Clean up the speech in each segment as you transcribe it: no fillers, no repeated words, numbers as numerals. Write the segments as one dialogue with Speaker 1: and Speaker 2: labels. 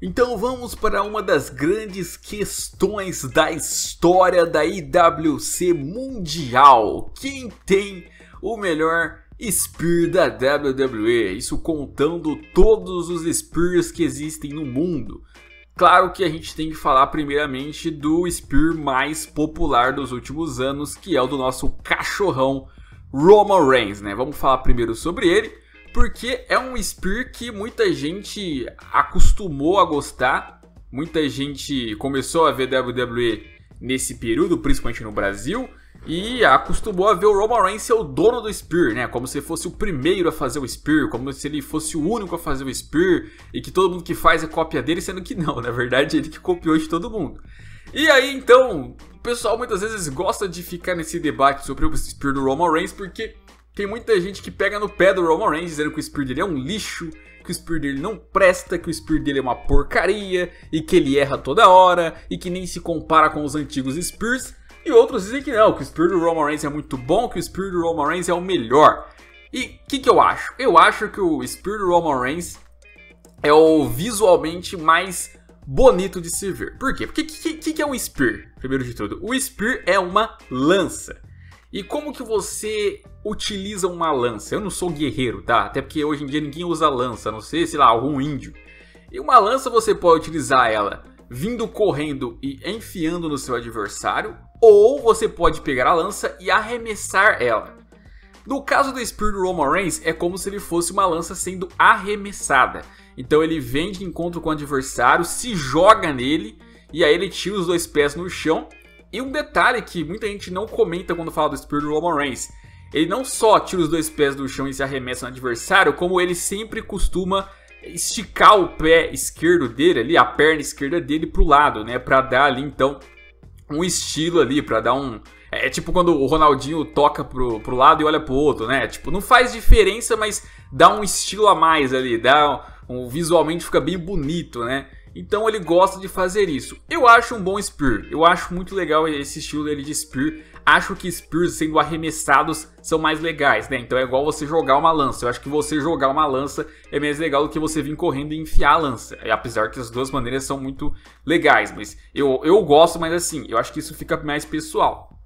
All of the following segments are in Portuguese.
Speaker 1: Então vamos para uma das grandes questões da história da IWC Mundial. Quem tem o melhor Spear da WWE? Isso contando todos os Spears que existem no mundo. Claro que a gente tem que falar primeiramente do Spear mais popular dos últimos anos, que é o do nosso cachorrão Roman Reigns, né? Vamos falar primeiro sobre ele, porque é um Spear que muita gente acostumou a gostar, muita gente começou a ver WWE nesse período, principalmente no Brasil, e acostumou a ver o Roman Reigns ser o dono do Spear, né? Como se fosse o primeiro a fazer o Spear, como se ele fosse o único a fazer o Spear, e que todo mundo que faz é cópia dele, sendo que não, na verdade ele que copiou de todo mundo. E aí então, o pessoal muitas vezes gosta de ficar nesse debate sobre o Spear do Roman Reigns, porque tem muita gente que pega no pé do Roman Reigns dizendo que o Spear dele é um lixo, que o Spear dele não presta, que o Spear dele é uma porcaria, e que ele erra toda hora, e que nem se compara com os antigos Spears. E outros dizem que não, que o Spear do Roman Reigns é muito bom, que o Spear do Roman Reigns é o melhor. E o que eu acho? Eu acho que o Spear do Roman Reigns é o visualmente mais bonito de se ver. Por quê? Porque o que é um Spear? Primeiro de tudo, o Spear é uma lança. E como que você utiliza uma lança? Eu não sou guerreiro, tá? Até porque hoje em dia ninguém usa lança, a não ser, sei lá, algum índio. E uma lança você pode utilizar ela vindo correndo e enfiando no seu adversário, ou você pode pegar a lança e arremessar ela. No caso do Spear do Roman Reigns, é como se ele fosse uma lança sendo arremessada. Então ele vem de encontro com o adversário, se joga nele, e aí ele tira os dois pés no chão. E um detalhe que muita gente não comenta quando fala do Spear do Roman Reigns: ele não só tira os dois pés do chão e se arremessa no adversário, como ele sempre costuma esticar o pé esquerdo dele ali, a perna esquerda dele pro lado, né? Pra dar ali então um estilo ali, pra dar um... É tipo quando o Ronaldinho toca pro lado e olha pro outro, né? Tipo, não faz diferença, mas dá um estilo a mais ali, visualmente fica bem bonito, né? Então ele gosta de fazer isso. Eu acho um bom Spear, eu acho muito legal esse estilo dele de Spear. Acho que Spears sendo arremessados são mais legais, né? Então é igual você jogar uma lança. Eu acho que você jogar uma lança é mais legal do que você vir correndo e enfiar a lança. Apesar que as duas maneiras são muito legais, mas eu gosto, mas assim, eu acho que isso fica mais pessoal.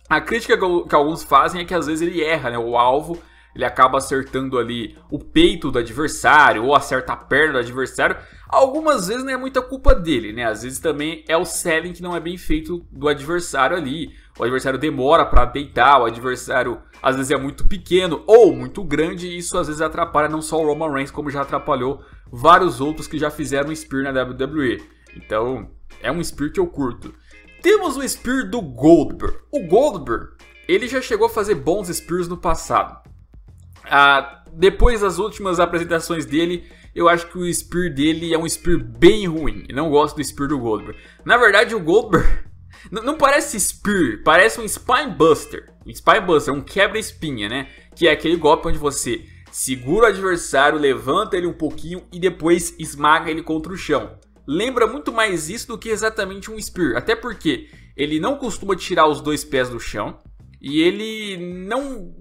Speaker 1: A crítica que alguns fazem é que às vezes ele erra, né? O alvo, ele acaba acertando ali o peito do adversário ou acerta a perna do adversário. Algumas vezes não é muita culpa dele, né? Às vezes também é o selling que não é bem feito do adversário ali. O adversário demora para deitar, o adversário às vezes é muito pequeno ou muito grande, e isso às vezes atrapalha não só o Roman Reigns, como já atrapalhou vários outros que já fizeram Spear na WWE. Então é um Spear que eu curto. Temos o Spear do Goldberg. O Goldberg, ele já chegou a fazer bons Spears no passado. Depois das últimas apresentações dele, eu acho que o Spear dele é um Spear bem ruim. Eu não gosto do Spear do Goldberg. Na verdade, o Goldberg não parece Spear, parece um Spinebuster. Um Spinebuster, um quebra-espinha, né? Que é aquele golpe onde você segura o adversário, levanta ele um pouquinho e depois esmaga ele contra o chão. Lembra muito mais isso do que exatamente um Spear. Até porque ele não costuma tirar os dois pés do chão. E ele não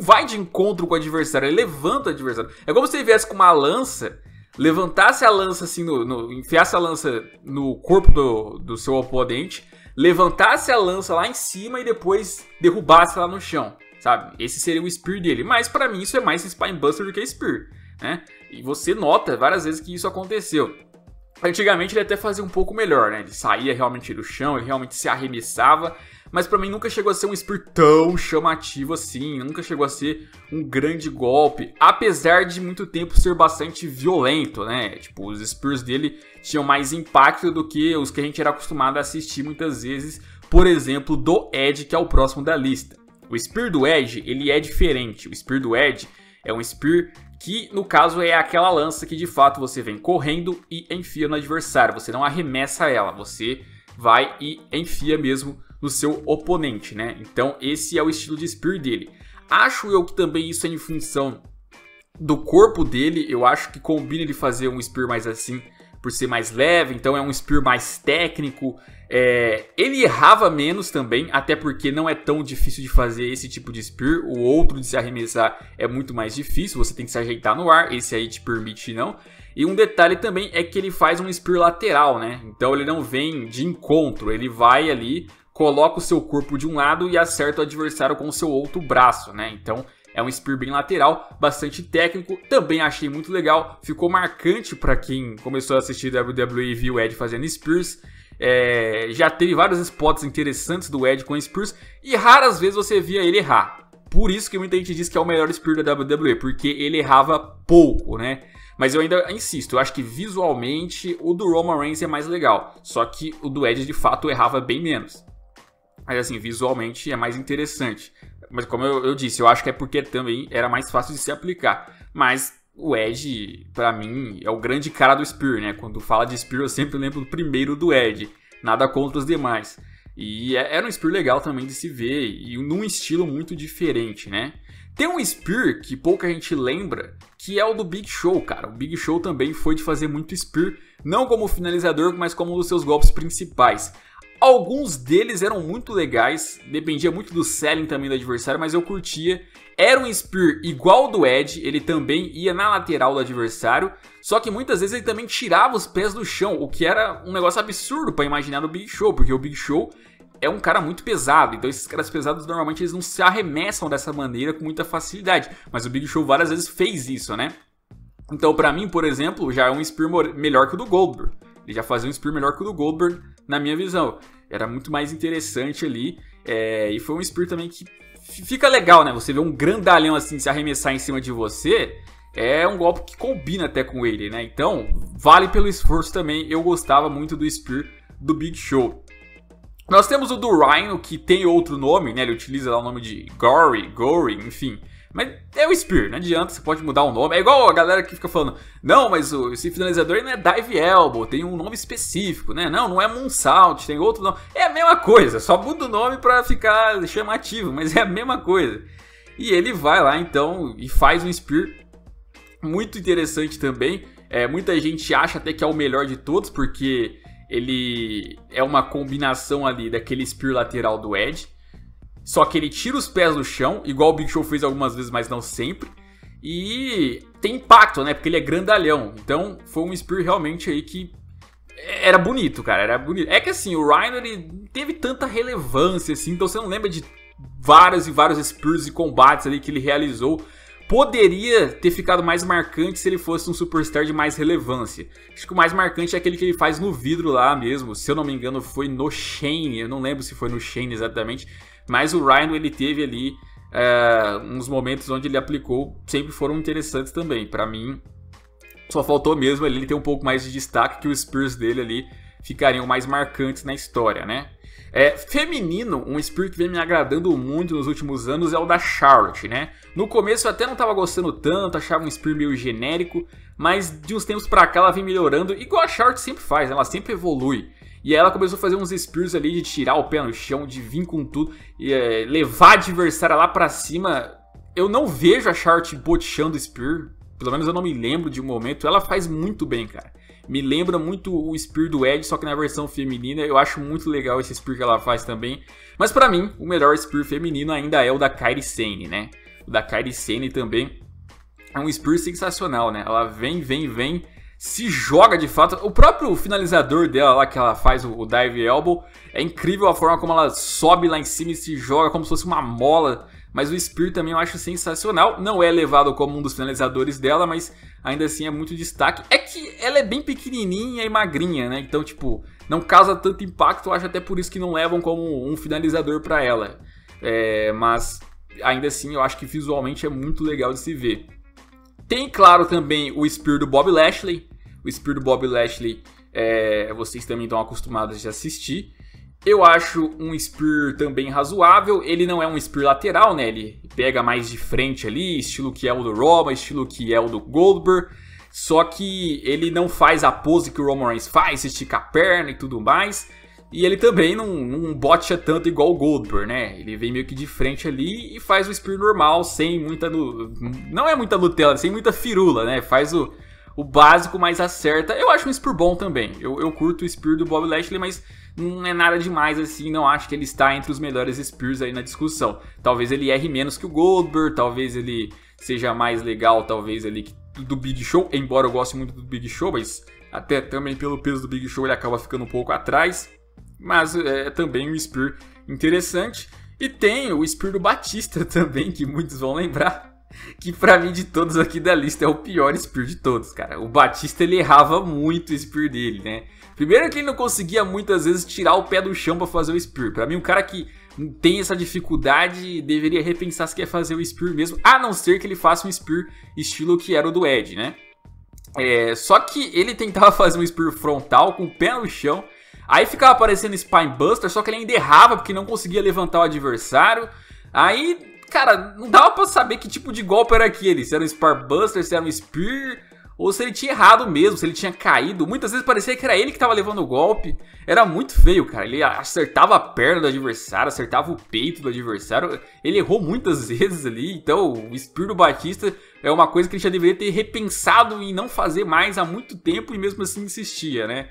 Speaker 1: vai de encontro com o adversário, ele levanta o adversário. É como se ele viesse com uma lança, levantasse a lança assim, enfiasse a lança no corpo do seu oponente, levantasse a lança lá em cima e depois derrubasse lá no chão, sabe? Esse seria o Spear dele. Mas pra mim isso é mais Spinebuster do que Spear, né? E você nota várias vezes que isso aconteceu. Antigamente ele até fazia um pouco melhor, né? Ele saía realmente do chão, ele realmente se arremessava. Mas pra mim nunca chegou a ser um Spear tão chamativo assim, nunca chegou a ser um grande golpe, apesar de muito tempo ser bastante violento, né? Tipo, os Spears dele tinham mais impacto do que os que a gente era acostumado a assistir muitas vezes, por exemplo, do Edge, que é o próximo da lista. O Spear do Edge, ele é diferente. O Spear do Edge é um Spear que, no caso, é aquela lança que de fato você vem correndo e enfia no adversário. Você não arremessa ela, você vai e enfia mesmo no seu oponente, né? Então esse é o estilo de Spear dele. Acho eu que também isso é em função do corpo dele. Eu acho que combina ele fazer um Spear mais assim, por ser mais leve, então é um Spear mais técnico. Ele errava menos também, até porque não é tão difícil de fazer esse tipo de Spear. O outro de se arremessar é muito mais difícil, você tem que se ajeitar no ar, esse aí te permite não. E um detalhe também é que ele faz um Spear lateral, né? Então ele não vem de encontro, ele vai ali, coloca o seu corpo de um lado e acerta o adversário com o seu outro braço, né? Então é um Spear bem lateral, bastante técnico, também achei muito legal, ficou marcante para quem começou a assistir WWE e viu o Edge fazendo Spears. Já teve vários spots interessantes do Edge com Spears e raras vezes você via ele errar. Por isso que muita gente diz que é o melhor Spear da WWE, porque ele errava pouco, né? Mas eu ainda insisto, eu acho que visualmente o do Roman Reigns é mais legal, só que o do Edge de fato errava bem menos. Mas assim, visualmente é mais interessante. Mas como eu disse, eu acho que é porque também era mais fácil de se aplicar. Mas o Edge, pra mim, é o grande cara do Spear, né? Quando fala de Spear, eu sempre lembro do primeiro do Edge. Nada contra os demais. E era um Spear legal também de se ver, e num estilo muito diferente, né? Tem um Spear que pouca gente lembra, que é o do Big Show, cara. O Big Show também foi de fazer muito Spear, não como finalizador, mas como um dos seus golpes principais. Alguns deles eram muito legais, dependia muito do selling também do adversário, mas eu curtia. Era um Spear igual ao do Edge, ele também ia na lateral do adversário, só que muitas vezes ele também tirava os pés do chão, o que era um negócio absurdo para imaginar no Big Show, porque o Big Show é um cara muito pesado, então esses caras pesados normalmente eles não se arremessam dessa maneira com muita facilidade, mas o Big Show várias vezes fez isso, né? Então pra mim, por exemplo, já é um Spear melhor que o do Goldberg. Ele já fazia um Spear melhor que o do Goldberg, na minha visão. Era muito mais interessante ali, e foi um Spear também que fica legal, né? Você vê um grandalhão assim se arremessar em cima de você, é um golpe que combina até com ele, né? Então, vale pelo esforço também. Eu gostava muito do Spear do Big Show. Nós temos o do Rhino, que tem outro nome, né? Ele utiliza lá o nome de Gory, enfim. Mas é o Spear, não adianta, você pode mudar o nome. É igual a galera que fica falando, não, mas esse finalizador não é Dive Elbow, tem um nome específico, né? Não é Moonsault, tem outro nome. É a mesma coisa, só muda o nome pra ficar chamativo, mas é a mesma coisa. E ele vai lá então e faz um Spear muito interessante também. Muita gente acha até que é o melhor de todos, porque ele é uma combinação ali daquele Spear lateral do Edge. Só que ele tira os pés do chão, igual o Big Show fez algumas vezes, mas não sempre. E tem impacto, né? Porque ele é grandalhão. Então foi um Spear realmente aí que era bonito, cara. Era bonito. É que assim, o Rhino ele teve tanta relevância assim, então você não lembra de vários e vários Spears e combates ali que ele realizou. Poderia ter ficado mais marcante se ele fosse um superstar de mais relevância. Acho que o mais marcante é aquele que ele faz no vidro lá mesmo. Se eu não me engano foi no Shane. Eu não lembro se foi no Shane exatamente. Mas o Rhino ele teve ali uns momentos onde ele aplicou. Sempre foram interessantes também. Pra mim só faltou mesmo ele ter um pouco mais de destaque, que os Spears dele ali ficariam mais marcantes na história, né? Feminino, um Spear que vem me agradando muito nos últimos anos é o da Charlotte, né? No começo eu até não tava gostando tanto, achava um Spear meio genérico, mas de uns tempos pra cá ela vem melhorando, igual a Charlotte sempre faz, ela sempre evolui. E aí ela começou a fazer uns Spears ali de tirar o pé no chão, de vir com tudo, e levar a adversária lá pra cima. Eu não vejo a Charlotte boteando Spear, pelo menos eu não me lembro de um momento, ela faz muito bem, cara. Me lembra muito o Spear do Edge, só que na versão feminina. Eu acho muito legal esse Spear que ela faz também. Mas pra mim, o melhor Spear feminino ainda é o da Kairi Sane, né? O da Kairi Sane também é um Spear sensacional, né? Ela vem, se joga de fato. O próprio finalizador dela lá, que ela faz o Dive Elbow, é incrível a forma como ela sobe lá em cima e se joga como se fosse uma mola. Mas o Spear também eu acho sensacional. Não é levado como um dos finalizadores dela, mas ainda assim é muito destaque. É que ela é bem pequenininha e magrinha, né? Então, tipo, não causa tanto impacto. Eu acho até por isso que não levam como um finalizador pra ela. Mas ainda assim eu acho que visualmente é muito legal de se ver. Tem, claro, também o Spear do Bobby Lashley. O Spear do Bobby Lashley, vocês também estão acostumados de assistir. Eu acho um Spear também razoável. Ele não é um Spear lateral, né? Ele pega mais de frente ali, estilo que é o do Roman, estilo que é o do Goldberg. Só que ele não faz a pose que o Roman Reigns faz, estica a perna e tudo mais. E ele também não boteia tanto igual o Goldberg, né? Ele vem meio que de frente ali e faz o Spear normal, sem muita... Não é muita Nutella, sem muita firula, né? Faz o o básico, mas acerta. Eu acho um Spear bom também. Eu curto o Spear do Bob Lashley, mas não é nada demais assim. Não acho que ele está entre os melhores Spears aí na discussão. Talvez ele erre menos que o Goldberg, talvez ele seja mais legal, talvez ele do Big Show. Embora eu goste muito do Big Show, mas até também pelo peso do Big Show ele acaba ficando um pouco atrás. Mas é também um Spear interessante. E tem o Spear do Batista também, que muitos vão lembrar. Que pra mim de todos aqui da lista é o pior Spear de todos, cara. O Batista ele errava muito o Spear dele, né? Primeiro que ele não conseguia muitas vezes tirar o pé do chão pra fazer o Spear. Pra mim um cara que tem essa dificuldade deveria repensar se quer fazer o Spear mesmo. A não ser que ele faça um Spear estilo que era o do Edge, né? Só que ele tentava fazer um Spear frontal com o pé no chão. Aí ficava aparecendo Spinebuster, só que ele ainda errava porque não conseguia levantar o adversário. Aí... cara, não dava pra saber que tipo de golpe era aquele. Se era um Spinebuster, se era um Spear, ou se ele tinha errado mesmo, se ele tinha caído. Muitas vezes parecia que era ele que tava levando o golpe. Era muito feio, cara. Ele acertava a perna do adversário, acertava o peito do adversário. Ele errou muitas vezes ali. Então, o Spear do Batista é uma coisa que ele já deveria ter repensado em não fazer mais há muito tempo e mesmo assim insistia, né?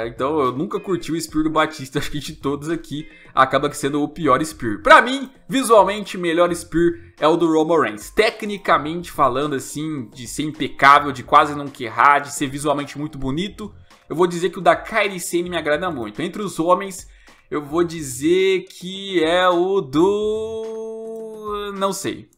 Speaker 1: Então eu nunca curti o Spear do Batista, acho que de todos aqui acaba sendo o pior Spear. Pra mim, visualmente, o melhor Spear é o do Roman Reigns. Tecnicamente falando assim, de ser impecável, de quase não errar, de ser visualmente muito bonito, eu vou dizer que o da Kairi Sane me agrada muito. Entre os homens, eu vou dizer que é o do... não sei.